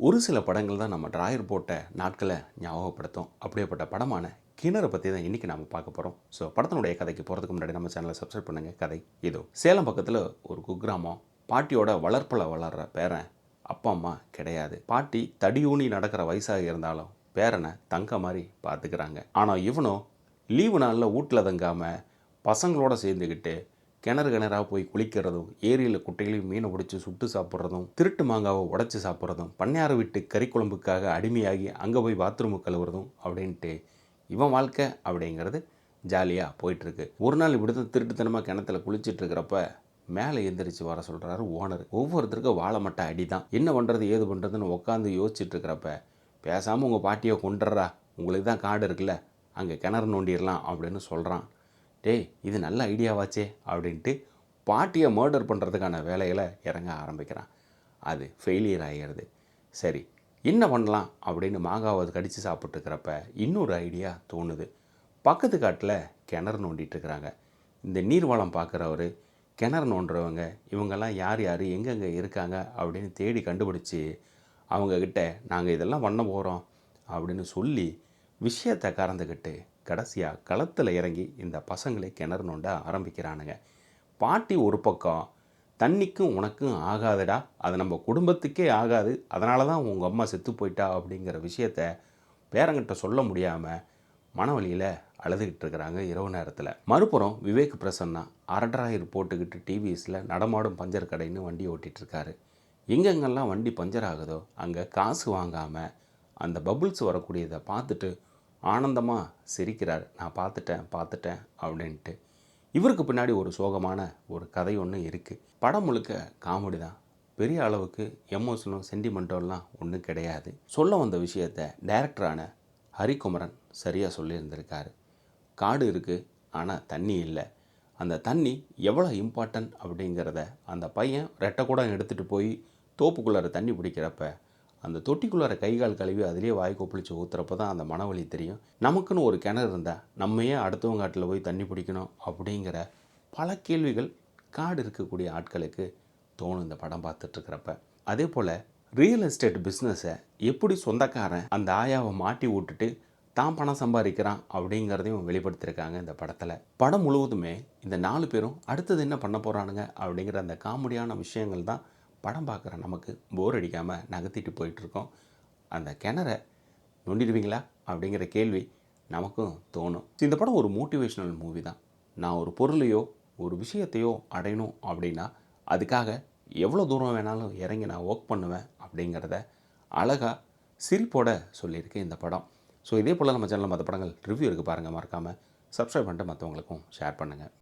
ஒரு சில படங்கள் தான் நம்ம டிராயர் போட்ட நாட்களை ஞாபகப்படுத்தும். அப்படியேப்பட்ட படமான கிணறு பற்றி தான் இன்றைக்கி நாம் பார்க்க போகிறோம். ஸோ படத்தினுடைய கதைக்கு போகிறதுக்கு முன்னாடி நம்ம சேனலை சப்ஸ்கிரைப் பண்ணுங்கள். கதை இதோ. சேலம் பக்கத்தில் ஒரு குக்கிராமம். பாட்டியோட வளர்ப்பில் வளர்கிற பேரன் அப்பா அம்மா கிடையாது. பாட்டி தடியூனி நடக்கிற வயசாக இருந்தாலும் பேரனை தங்க மாதிரி பார்த்துக்கிறாங்க. ஆனால் இவனும் லீவு நாளில் வீட்டில் தங்காமல் பசங்களோட சேர்ந்துக்கிட்டு கிணறாக போய் குளிக்கிறதும், ஏரியில் குட்டையிலையும் மீனை பிடிச்சி சுட்டு சாப்பிட்றதும், திருட்டு மாங்காவை உடச்சி சாப்பிட்றதும், பண்ணையார வீட்டு கறி குழம்புக்காக அடிமையாகி அங்கே போய் பாத்ரூமு கழுவுறதும் அப்படின்ட்டு இவன் வாழ்க்கை அப்படிங்கிறது ஜாலியாக போயிட்டுருக்கு. ஒரு நாள் இப்படி தான் திருட்டுத்தனமாக கிணத்துல குளிச்சுட்டு இருக்கிறப்ப மேலே எந்திரிச்சு வர சொல்கிறாரு ஓனர். ஒவ்வொருத்தருக்கும் வாழை மட்டை அடி தான். என்ன பண்ணுறது ஏது பண்ணுறதுன்னு உட்காந்து யோசிச்சுட்டு இருக்கிறப்ப, பேசாமல் உங்கள் பாட்டியை கொண்டுறா, உங்களுக்கு தான் காடு இருக்குல்ல, அங்கே கிணறு நோண்டிடலாம் அப்படின்னு சொல்கிறான். டேய், இது நல்ல ஐடியாவாச்சே அப்படின்ட்டு பாட்டியை மர்டர் பண்ணுறதுக்கான வேலைகளை இறங்க ஆரம்பிக்கிறான். அது ஃபெயிலியர் ஆகிடுது. சரி, என்ன பண்ணலாம் அப்படின்னு மாங்காவை கடித்து சாப்பிட்டுருக்கிறப்ப இன்னொரு ஐடியா தோணுது. பக்கத்து காட்டில் கிணறு நோண்டிகிட்ருக்குறாங்க. இந்த நீர்வளம் பார்க்குறவர், கிணறு நோண்டுறவங்க இவங்கெல்லாம் யார் யார் எங்கெங்கே இருக்காங்க அப்படின்னு தேடி கண்டுபிடிச்சி அவங்கக்கிட்ட நாங்கள் இதெல்லாம் பண்ண போகிறோம் அப்படின்னு சொல்லி விஷயத்தை கறந்துக்கிட்டு கடைசியாக களத்தில் இறங்கி இந்த பசங்களை கிணறு நோண்ட ஆரம்பிக்கிறானுங்க. பாட்டி ஒரு பக்கம், தண்ணிக்கும் உனக்கும் ஆகாதுடா, அது நம்ம குடும்பத்துக்கே ஆகாது, அதனால தான் உங்கள் அம்மா செத்து போயிட்டா அப்படிங்கிற விஷயத்த பேரங்கிட்ட சொல்ல முடியாமல் மனவழியில் அழுதுகிட்டு இருக்கிறாங்க இரவு நேரத்தில். மறுபுறம் விவேக் பிரசன்னா அரட்ராயர் போட்டுக்கிட்டு டிவிஎஸில் நடமாடும் பஞ்சர் கடைன்னு வண்டி ஓட்டிகிட்ருக்காரு. எங்கெங்கெல்லாம் வண்டி பஞ்சர் ஆகுதோ அங்கே காசு வாங்காமல் அந்த பபுள்ஸ் வரக்கூடியதை பார்த்துட்டு ஆனந்தமாக சிரிக்கிறார். நான் பார்த்துட்டேன் அப்படின்ட்டு. இவருக்கு பின்னாடி ஒரு சோகமான ஒரு கதை ஒன்று இருக்குது. படம் முழுக்க காமெடி தான். பெரிய அளவுக்கு எமோஷனும் சென்டிமெண்ட்டெல்லாம் ஒன்றும் கிடையாது. சொல்ல வந்த விஷயத்தை டைரக்டரான ஹரிகுமரன் சரியாக சொல்லியிருந்திருக்காரு. காடு இருக்குது, ஆனால் தண்ணி இல்லை. அந்த தண்ணி எவ்வளோ இம்பார்ட்டன்ட் அப்படிங்கிறத அந்த பையன் ரெட்டை கூட எடுத்துகிட்டு போய் தோப்புக்குள்ளார தண்ணி பிடிக்கிறப்ப அந்த தொட்டிக்குள்ளார கைகால் கழுவி அதிலே வாய் கொப்பளிச்சு ஊற்றுறப்ப தான் அந்த மனவழி தெரியும். நமக்குன்னு ஒரு கிணறு இருந்தால் நம்ம ஏன் அடுத்தவங்க காட்டில் போய் தண்ணி பிடிக்கணும் அப்படிங்கிற பல கேள்விகள் காடு இருக்கக்கூடிய ஆட்களுக்கு தோணும் இந்த படம் பார்த்துட்ருக்கிறப்ப. அதே போல் ரியல் எஸ்டேட் பிஸ்னஸை எப்படி சொந்தக்காரன் அந்த ஆயாவை மாட்டி விட்டுட்டு தான் பணம் சம்பாதிக்கிறான் அப்படிங்கிறதையும் வெளிப்படுத்தியிருக்காங்க இந்த படத்தில். படம் முழுவதுமே இந்த 4 பேரும் அடுத்தது என்ன பண்ண போகிறானுங்க அப்படிங்கிற அந்த காமெடியான விஷயங்கள் தான் படம் பார்க்குற நமக்கு போர் அடிக்காமல் நகர்த்திட்டு போயிட்டுருக்கோம். அந்த கிணறை நோண்டிடுவீங்களா அப்படிங்கிற கேள்வி நமக்கும் தோணும். இந்த படம் ஒரு மோட்டிவேஷ்னல் மூவி தான். நான் ஒரு பொருளையோ ஒரு விஷயத்தையோ அடையணும் அப்படின்னா அதுக்காக எவ்வளோ தூரம் வேணாலும் இறங்கி நான் ஒர்க் பண்ணுவேன் அப்படிங்கிறத அழகாக சிரிப்போட சொல்லியிருக்கேன் இந்த படம். ஸோ இதே போல் நம்ம சேனலில் மற்ற படங்கள் ரிவ்யூ இருக்குது பாருங்கள். மறக்காமல் சப்ஸ்கிரைப் பண்ணிட்டு மற்றவங்களுக்கும் ஷேர் பண்ணுங்கள்.